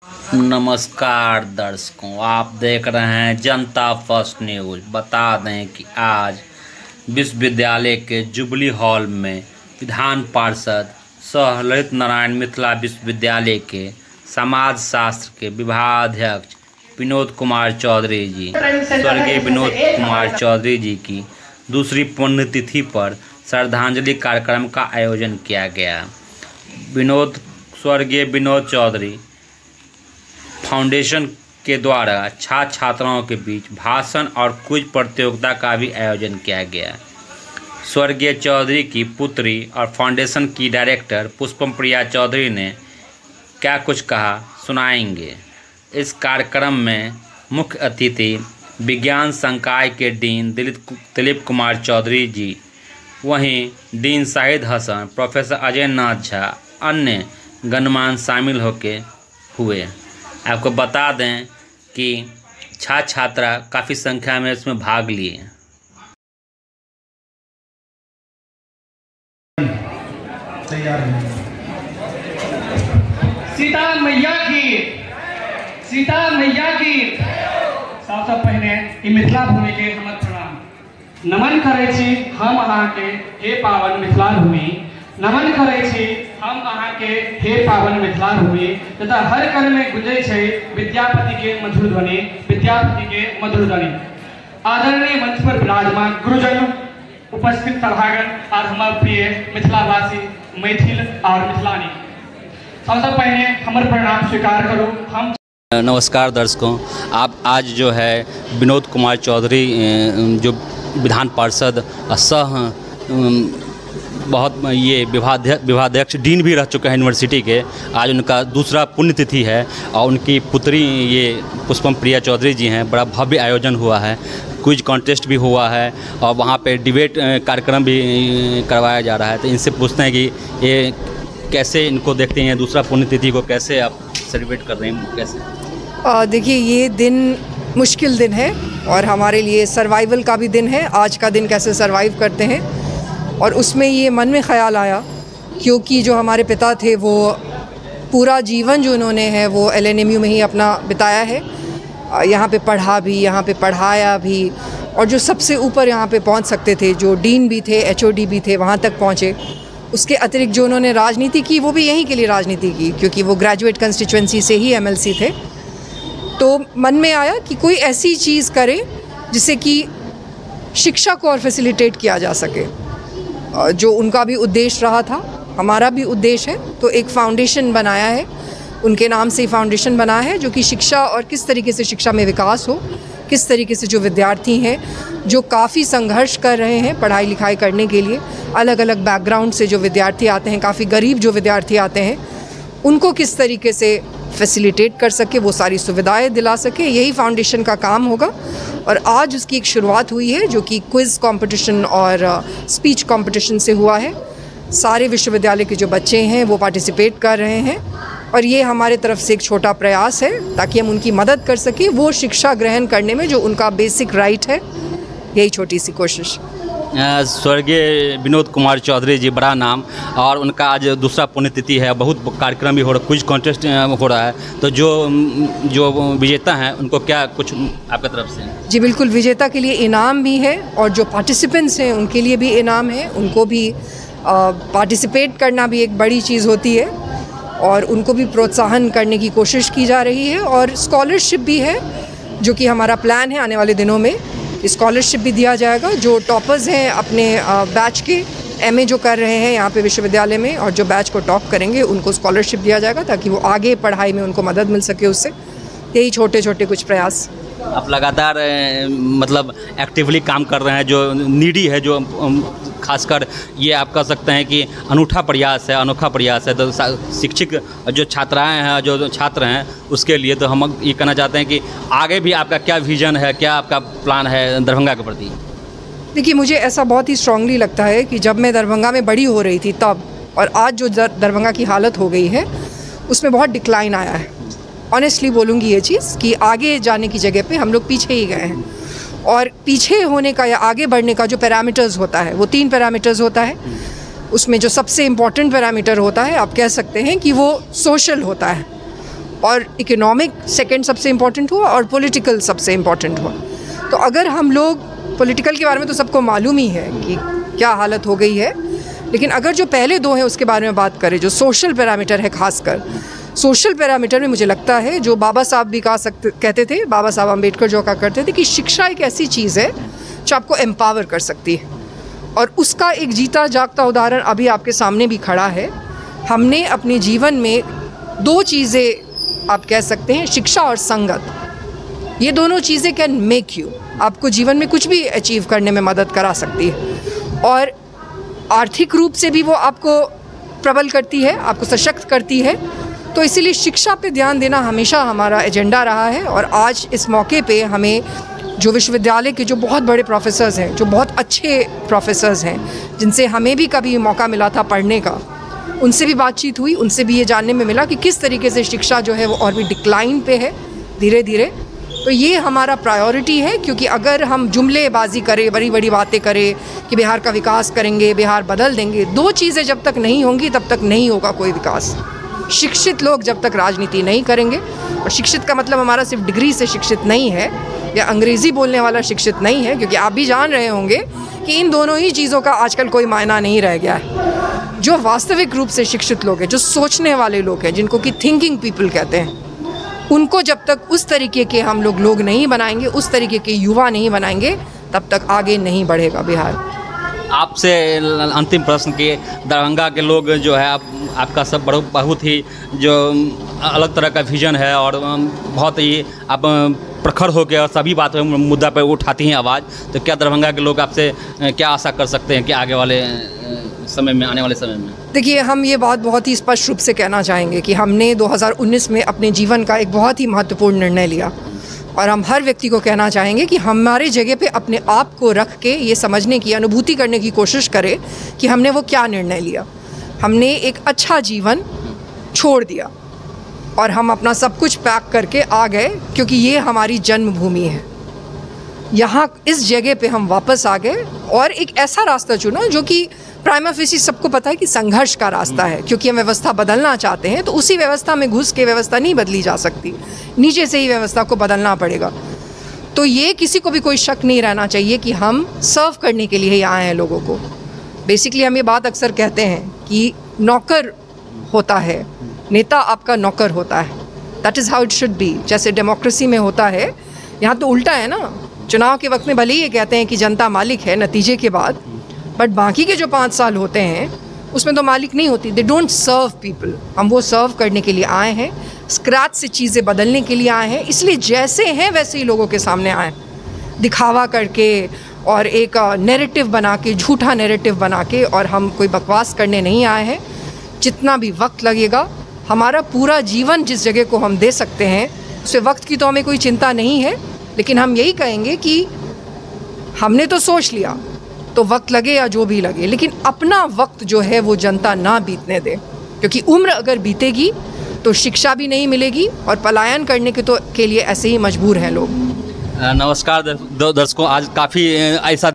नमस्कार दर्शकों, आप देख रहे हैं जनता फर्स्ट न्यूज। बता दें कि आज विश्वविद्यालय के जुबली हॉल में विधान पार्षद सह ललित नारायण मिथिला विश्वविद्यालय के समाज शास्त्र के विभागाध्यक्ष विनोद कुमार चौधरी जी, स्वर्गीय विनोद कुमार चौधरी जी की दूसरी पुण्यतिथि पर श्रद्धांजलि कार्यक्रम का आयोजन किया गया। स्वर्गीय विनोद चौधरी फाउंडेशन के द्वारा छात्र छात्राओं के बीच भाषण और क्विज प्रतियोगिता का भी आयोजन किया गया। स्वर्गीय चौधरी की पुत्री और फाउंडेशन की डायरेक्टर पुष्पम प्रिया चौधरी ने क्या कुछ कहा, सुनाएंगे। इस कार्यक्रम में मुख्य अतिथि विज्ञान संकाय के डीन दिलीप कुमार चौधरी जी, वहीं डीन शाहिद हसन, प्रोफेसर अजय नाथ झा, अन्य गणमान्य शामिल हुए। आपको बता दें कि छात्र छात्रा काफ़ी संख्या में इसमें भाग लिए। सीता मैया की सबसे पहले मिथिला भूमि के हमर प्रणाम नमन करै छी। हम अहाँ के हे पावन मिथिला भूमि नमन करै छी। हम अहाँ के हे पावन मिथिला भूमि तथा हर कण में गुंजै छै विद्यापति के मधुर ध्वनि, विद्यापति के मधुर ध्वनि। आदरणीय मंच पर विराजमान गुरुजन, उपस्थित सभागण और हमारे प्रिय मिथिलावासी, मैथिल और मिथिलानी, सबसे पहले हमारे प्रणाम स्वीकार करूँ। हम नमस्कार दर्शकों, आप आज जो है विनोद कुमार चौधरी जो विधान पार्षद सह बहुत ये विभागाध्यक्ष डीन भी रह चुके हैं यूनिवर्सिटी के, आज उनका दूसरा पुण्यतिथि है और उनकी पुत्री ये पुष्पम प्रिया चौधरी जी हैं। बड़ा भव्य आयोजन हुआ है, क्विज कॉन्टेस्ट भी हुआ है और वहाँ पे डिबेट कार्यक्रम भी करवाया जा रहा है। तो इनसे पूछते हैं कि ये कैसे इनको देखते हैं, दूसरा पुण्यतिथि को कैसे आप सेलिब्रेट कर रहे हैं, कैसे? देखिए, ये दिन मुश्किल दिन है और हमारे लिए सर्वाइवल का भी दिन है। आज का दिन कैसे सर्वाइव करते हैं, और उसमें ये मन में ख़्याल आया क्योंकि जो हमारे पिता थे वो पूरा जीवन जो उन्होंने है वो LNMU में ही अपना बिताया है। यहाँ पे पढ़ा भी, यहाँ पे पढ़ाया भी, और जो सबसे ऊपर यहाँ पे पहुँच सकते थे, जो डीन भी थे, HOD भी थे, वहाँ तक पहुँचे। उसके अतिरिक्त जो उन्होंने राजनीति की वो भी यहीं के लिए राजनीति की, क्योंकि वो ग्रेजुएट कंस्टिट्यूएंसी से ही MLC थे। तो मन में आया कि कोई ऐसी चीज़ करे जिससे कि शिक्षा को और फैसिलिटेट किया जा सके। जो उनका भी उद्देश्य रहा था, हमारा भी उद्देश्य है। तो एक फाउंडेशन बनाया है, उनके नाम से ही फाउंडेशन बनाया है, जो कि शिक्षा और किस तरीके से शिक्षा में विकास हो, किस तरीके से जो विद्यार्थी हैं जो काफ़ी संघर्ष कर रहे हैं पढ़ाई लिखाई करने के लिए, अलग अलग बैकग्राउंड से जो विद्यार्थी आते हैं, काफ़ी गरीब जो विद्यार्थी आते हैं, उनको किस तरीके से फैसिलिटेट कर सके, वो सारी सुविधाएं दिला सके, यही फाउंडेशन का काम होगा। और आज उसकी एक शुरुआत हुई है जो कि क्विज़ कंपटीशन और स्पीच कंपटीशन से हुआ है। सारे विश्वविद्यालय के जो बच्चे हैं वो पार्टिसिपेट कर रहे हैं और ये हमारे तरफ से एक छोटा प्रयास है ताकि हम उनकी मदद कर सकें वो शिक्षा ग्रहण करने में जो उनका बेसिक राइट है। यही छोटी सी कोशिश। स्वर्गीय विनोद कुमार चौधरी जी, बड़ा नाम, और उनका आज दूसरा पुण्यतिथि है। बहुत कार्यक्रम भी हो रहा, क्विज कॉन्टेस्ट हो रहा है। तो जो विजेता हैं उनको क्या कुछ आपकी तरफ से? जी बिल्कुल, विजेता के लिए इनाम भी है और जो पार्टिसिपेंट्स हैं उनके लिए भी इनाम है। उनको भी पार्टिसिपेट करना भी एक बड़ी चीज़ होती है और उनको भी प्रोत्साहन करने की कोशिश की जा रही है। और स्कॉलरशिप भी है, जो कि हमारा प्लान है आने वाले दिनों में स्कॉलरशिप भी दिया जाएगा। जो टॉपर्स हैं अपने बैच के, MA जो कर रहे हैं यहाँ पे विश्वविद्यालय में, और जो बैच को टॉप करेंगे उनको स्कॉलरशिप दिया जाएगा ताकि वो आगे पढ़ाई में उनको मदद मिल सके उससे। यही छोटे छोटे कुछ प्रयास। आप लगातार मतलब एक्टिवली काम कर रहे हैं, जो नीडी है, जो खासकर ये आप कह सकते हैं कि अनूठा प्रयास है, अनोखा प्रयास है। तो शिक्षक जो छात्राएं हैं, जो छात्र हैं, उसके लिए तो हम ये कहना चाहते हैं कि आगे भी आपका क्या विज़न है, क्या आपका प्लान है दरभंगा के प्रति? देखिए, मुझे ऐसा बहुत ही स्ट्रांगली लगता है कि जब मैं दरभंगा में बड़ी हो रही थी तब, और आज जो दरभंगा की हालत हो गई है उसमें बहुत डिक्लाइन आया है। ऑनेस्टली बोलूँगी ये चीज़ कि आगे जाने की जगह पे हम लोग पीछे ही गए हैं। और पीछे होने का या आगे बढ़ने का जो पैरामीटर्स होता है वो 3 पैरामीटर्स होता है। उसमें जो सबसे इम्पॉर्टेंट पैरामीटर होता है, आप कह सकते हैं कि वो सोशल होता है। और इकोनॉमिक सेकंड सबसे इम्पोर्टेंट हुआ और पॉलिटिकल सबसे इम्पोर्टेंट हुआ। तो अगर हम लोग पॉलिटिकल के बारे में तो सबको मालूम ही है कि क्या हालत हो गई है, लेकिन अगर जो पहले दो हैं उसके बारे में बात करें, जो सोशल पैरामीटर है, खासकर सोशल पैरामीटर में मुझे लगता है जो बाबा साहब भी कहते थे, बाबा साहब अम्बेडकर जो कहा करते थे कि शिक्षा एक ऐसी चीज़ है जो आपको एम्पावर कर सकती है, और उसका एक जीता जागता उदाहरण अभी आपके सामने भी खड़ा है। हमने अपने जीवन में दो चीज़ें आप कह सकते हैं, शिक्षा और संगत, ये दोनों चीज़ें कैन मेक यू, आपको जीवन में कुछ भी अचीव करने में मदद करा सकती है, और आर्थिक रूप से भी वो आपको प्रबल करती है, आपको सशक्त करती है। तो इसीलिए शिक्षा पे ध्यान देना हमेशा हमारा एजेंडा रहा है। और आज इस मौके पे हमें जो विश्वविद्यालय के जो बहुत बड़े प्रोफेसर्स हैं, जो बहुत अच्छे प्रोफेसर्स हैं, जिनसे हमें भी कभी मौका मिला था पढ़ने का, उनसे भी बातचीत हुई, उनसे भी ये जानने में मिला कि किस तरीके से शिक्षा जो है वो और भी डिक्लाइन पे है धीरे धीरे। तो ये हमारा प्रायोरिटी है, क्योंकि अगर हम जुमलेबाजी करें, बड़ी बड़ी बातें करें कि बिहार का विकास करेंगे, बिहार बदल देंगे, दो चीज़ें जब तक नहीं होंगी तब तक नहीं होगा कोई विकास। शिक्षित लोग जब तक राजनीति नहीं करेंगे, और शिक्षित का मतलब हमारा सिर्फ डिग्री से शिक्षित नहीं है या अंग्रेज़ी बोलने वाला शिक्षित नहीं है, क्योंकि आप भी जान रहे होंगे कि इन दोनों ही चीज़ों का आजकल कोई मायना नहीं रह गया है। जो वास्तविक रूप से शिक्षित लोग हैं, जो सोचने वाले लोग हैं, जिनको कि थिंकिंग पीपल कहते हैं, उनको जब तक उस तरीके के हम लोग नहीं बनाएंगे, उस तरीके के युवा नहीं बनाएंगे, तब तक आगे नहीं बढ़ेगा बिहार। आपसे अंतिम प्रश्न कि दरभंगा के लोग जो है आपका सब बहुत ही जो अलग तरह का विजन है, और बहुत ही आप प्रखर होकर और सभी बातों मुद्दा पर उठाती हैं आवाज़, तो क्या दरभंगा के लोग आपसे क्या आशा कर सकते हैं कि आगे वाले समय में, आने वाले समय में? देखिए, हम ये बात बहुत ही स्पष्ट रूप से कहना चाहेंगे कि हमने 2019 में अपने जीवन का एक बहुत ही महत्वपूर्ण निर्णय लिया, और हम हर व्यक्ति को कहना चाहेंगे कि हमारे जगह पे अपने आप को रख के ये समझने की, अनुभूति करने की कोशिश करें कि हमने वो क्या निर्णय लिया। हमने एक अच्छा जीवन छोड़ दिया और हम अपना सब कुछ पैक करके आ गए, क्योंकि ये हमारी जन्मभूमि है। यहाँ इस जगह पे हम वापस आ गए और एक ऐसा रास्ता चुना जो कि प्राइमा फेसी सबको पता है कि संघर्ष का रास्ता है, क्योंकि हम व्यवस्था बदलना चाहते हैं। तो उसी व्यवस्था में घुस के व्यवस्था नहीं बदली जा सकती, नीचे से ही व्यवस्था को बदलना पड़ेगा। तो ये किसी को भी कोई शक नहीं रहना चाहिए कि हम सर्व करने के लिए ही आए हैं लोगों को। बेसिकली हम ये बात अक्सर कहते हैं कि नौकर होता है, नेता आपका नौकर होता है। That is how it should be. जैसे डेमोक्रेसी में होता है, यहाँ तो उल्टा है ना। चुनाव के वक्त में भले ही ये कहते हैं कि जनता मालिक है नतीजे के बाद, बट बाकी के जो 5 साल होते हैं उसमें तो मालिक नहीं होती। They don't serve people. हम वो सर्व करने के लिए आए हैं, स्क्रैच से चीज़ें बदलने के लिए आए हैं। इसलिए जैसे हैं वैसे ही लोगों के सामने आए, दिखावा करके और एक नैरेटिव बना के, झूठा नैरेटिव बना के, और हम कोई बकवास करने नहीं आए हैं। जितना भी वक्त लगेगा, हमारा पूरा जीवन जिस जगह को हम दे सकते हैं, उससे वक्त की तो हमें कोई चिंता नहीं है। लेकिन हम यही कहेंगे कि हमने तो सोच लिया, तो वक्त लगे या जो भी लगे, लेकिन अपना वक्त जो है वो जनता ना बीतने दे, क्योंकि उम्र अगर बीतेगी तो शिक्षा भी नहीं मिलेगी और पलायन करने के लिए ऐसे ही मजबूर हैं लोग। नमस्कार दर्शकों, आज काफ़ी ऐसा